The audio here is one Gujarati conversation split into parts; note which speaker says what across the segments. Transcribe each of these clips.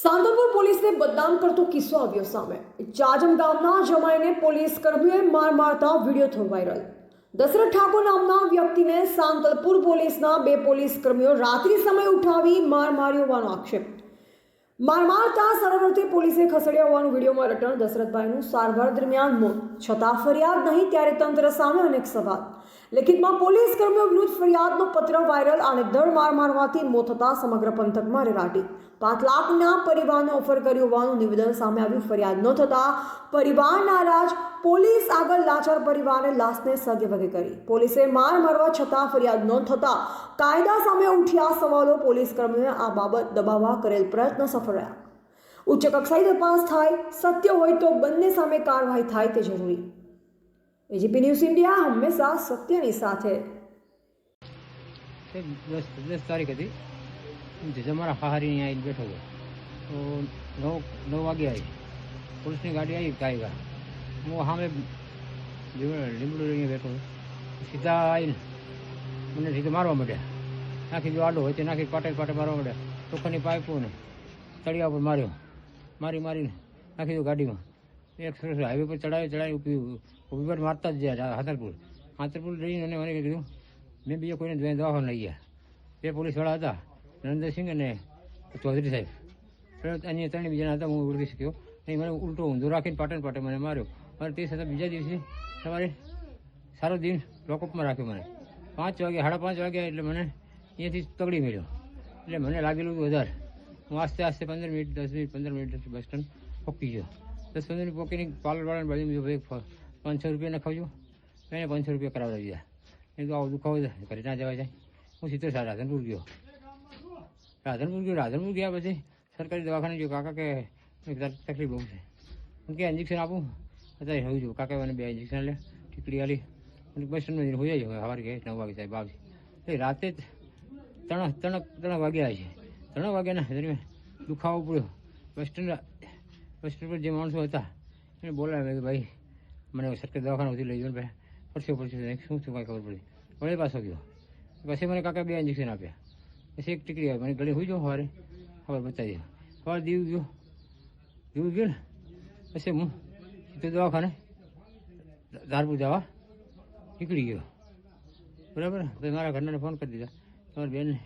Speaker 1: સાંતલપુર પોલીસને બદનામ કરતો કિસ્સો આવ્યો સામે। ચાજમ ગામના જમાઈને પોલીસ કર્મીઓએ માર મારતા વિડીયો થયો વાયરલ। દશરથ ઠાકોર નામના વ્યક્તિને સાંતલપુર પોલીસના બે પોલીસ કર્મીઓ રાત્રિ સમયે ઉઠાવી માર માર્યો હોવાનો આક્ષેપ। માર મારતા સરળથી પોલીસે ખસેડ્યા હોવાનું વિડીયોમાં રટણ। દશરથભાઈનું સારવાર દરમિયાન મોત છતાં ફરિયાદ નહીં ત્યારે તંત્ર સામે અનેક સવાલ। લેખિતમાં પોલીસ કર્મીઓ વિરુદ્ધ ફરિયાદનો પત્ર વાયરલ। અને ધડ માર મારવાથી મોત થતાં સમગ્ર પંથકમાં રેલાટી। 5 લાખના પરિવારને ઓફર કર્યું હોવાનું નિવેદન સામે આવ્યું। ફરિયાદ ન થતાં પરિવાર નારાજ। પોલીસ આગળ લાચાર પરિવારે લાશને સગે વગે કરી। પોલીસે માર મારવા છતાં ફરિયાદ ન થતાં કાયદા સામે ઉઠ્યા સવાલો। પોલીસ કર્મીઓએ આ બાબત દબાવવા કરેલ પ્રયત્ન સફળ રહ્યા। ઉચ્ચ કક્ષાએ તપાસ થાય, સત્ય હોય તો બંને સામે કાર્યવાહી થાય તે જરૂરી। એજીપી ન્યૂઝ इंडिया હંમેશા સત્યની સાથે।
Speaker 2: 10 तारीख थी जैसे हमारा हारी यहाँ बैठो गया तो 9 वागे आई पुलिस की गाड़ी आई गाएगा वो हाँ मैं લીમડું બેઠો સીધા આવીને મને સીધું મારવા માંડ્યા। નાખી જો આડો હોય તે નાખી પાટે પાટે મારવા માંડ્યા। ચોખાની પાઇપો ને તળિયા પર માર્યો। મારીને નાખી દો ગાડીમાં। એક સરસ હાઈવે પર ચડાવી ઊભી પર મારતા જ ગયા। હાથરપુર જઈને મને કીધું મેં બીજા કોઈને દવાખાને લઈ ગયા। બે પોલીસવાળા હતા, નરેન્દ્રસિંહ અને ચૌધરી સાહેબ, અન્ય 3 બીજાના હતા। હું ઓળખી શક્યો નહીં। મને ઉલટો ઊંધો રાખીને પાટે પાટે મને માર્યો। અને તે છતાં બીજા દિવસે સવારે સારો દિન લોકઅપમાં રાખ્યો। મને 5 વાગે 5:30 વાગ્યા એટલે મને અહીંયાથી તગડી મળ્યો। એટલે મને લાગેલું હતું વધારે। હું આસ્તે 15 minute 10 minute 15 minute bus stand પહોંચી ગયો। 10-15 મિનિટ પહોંચીને પાર્લરવાળાને બાજુ ભાઈ 500 રૂપિયા નખાવજો। એને 500 રૂપિયા કરાવડા દીધા। એ તો આવું દુખાવો ઘરે ના જવા જાય। હું સીધો રાધનપુર ગયો। રાધનપુર ગયા પછી સરકારી દવાખાને ગયો। કાકા કે તકલીફ બહુ છે, કે ઇન્જેક્શન આપું અત્યારે હોઈ જવું। કાકા મને 2 ઇન્જેક્શન લે, ટીકડી આલી અને બસ સ્ટેન્ડમાં હોઈ જાય। સવારે ગયા 9 વાગે સાહેબ આવશે। એટલે રાતે 3 વાગ્યા છે। 3 વાગ્યાના દરમિયાન દુખાવો પડ્યો। બસ સ્ટેન્ડ પર જે માણસો હતા એને બોલાવ્યા કે ભાઈ મને સરકારી દવાખાના સુધી લઈ જાઓ ભાઈ, પડશે શું કાંઈ ખબર પડી। વળે પાછો ગયો। પછી મને કાકા 2 ઇન્જેક્શન આપ્યા। પછી એક ટીકડી આવી, મને ગળે હોઈ જાઉં સવારે ખબર બતાવી દો। સવારે દીવ ગયો ને પછી હું સીધો દવાખાને ધારપુર જવા નીકળી ગયો। બરાબર, પછી મારા ઘરનાને ફોન કરી દીધા। તમારી બેનને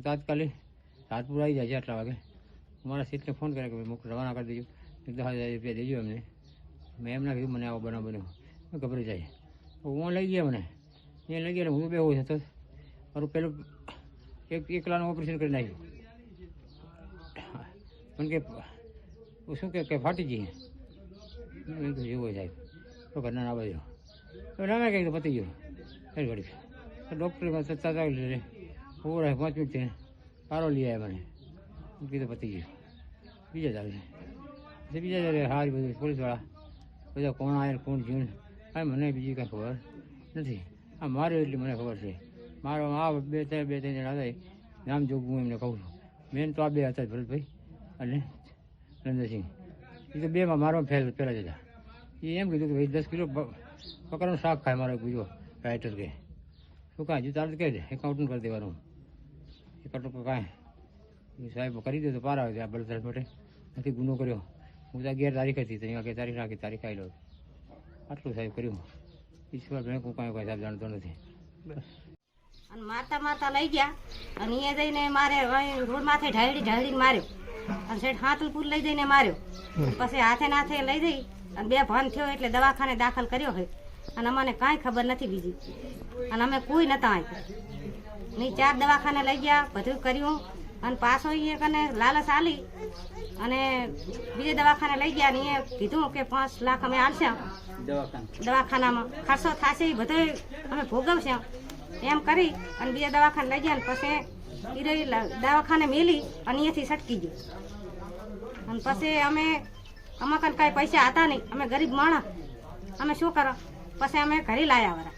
Speaker 2: તાત્કાલિક ધારપુર આવી જાય છે આટલા વાગે। મારા સીટને ફોન કર્યા કે ભાઈ રવાના કરી દેજો, 10,000 રૂપિયા દેજો એમને। મેં એમના કીધું મને આવો બનાવ બન્યો, ગભરાઈ જાય। તો હું લઈ ગયા, મને અહીંયા લઈ ગયા। હું તો બેહોશ હતો। મારું પેલું એકલાનું ઓપરેશન કરી નાખ્યું। મને કે શું કે ફાટી જઈએ જેવો સાહેબ તો ઘરના ના બાજુ ના કંઈક પતી ગયો। ફરી ઘડી ડૉક્ટરે તત્તા લે ઓર 5 મિનિટ થઈને સારો લઈ આવ્યા મને, કીધું પતી ગયું। બીજા જ આવે છે બીજા જ હારી બધું પોલીસવાળા બધા કોણ આવ્યા કોણ જીવન કાંઈ મને બીજી કાંઈ ખબર નથી। આ માર્યો એટલી મને ખબર છે। મારો આ 2-3 જણા હતા, નામ જોગ હું એમને કહું છું। મેન તો આ 2 હતા, ભરતભાઈ અને નરેન્દ્રસિંહ। એ તો 2માં મારવા પહેલાં જ હતા। એ એમ કીધું કે ભાઈ 10 કિલો પકડવાનું શાક ખાય મારો બીજો રાઇટર કે શું કાંઈ હજુ તારે કહી દે એકાઉન્ટનું કરી દેવાનું। એકાઉન્ટ કાંઈ સાહેબ કરી દે તો પાર આવે છે। આ બળતરા માટે નથી ગુનો કર્યો। હું તો 11 તારીખ હતી તો અહીંયા તારીખ નાખી, તારીખ આવી લો આટલું સાહેબ કર્યું। ઈશ્વર મેં કાંઈ સાહેબ જાણતો નથી બસ।
Speaker 3: અને મારતા લઈ ગયા અને અહીંયા જઈને મારે રોડ માથે ઢાળીને માર્યો। અને સેઠ હાથલપુર લઈ જઈને માર્યો। પછી હાથે લઈ જઈ અને 2 ભાન થયો એટલે દવાખાને દાખલ કર્યો હોય। અને અમને કાંઈ ખબર નથી બીજી, અને અમે કોઈ નતા આવ્યા નહીં। 4 દવાખાને લઈ ગયા, બધું કર્યું અને પાછો એ કને લાલચ આલી અને બીજે દવાખાને લઈ ગયા। અને એ કીધું કે 5 લાખ અમે આલશે દવાખાનામાં, ખર્ચો થશે એ બધો અમે ભોગવશે એમ કરી અને બીજા દવાખાને લઈ ગયા। અને પછી એ દવાખાને મેલી અને અહીંયાથી સટકી ગયો। અને પછી અમારા કાંઈ પૈસા હતા નહીં, અમે ગરીબ માણસ, અમે શું કરો? પછી અમે ઘરે લાવ્યા વરા।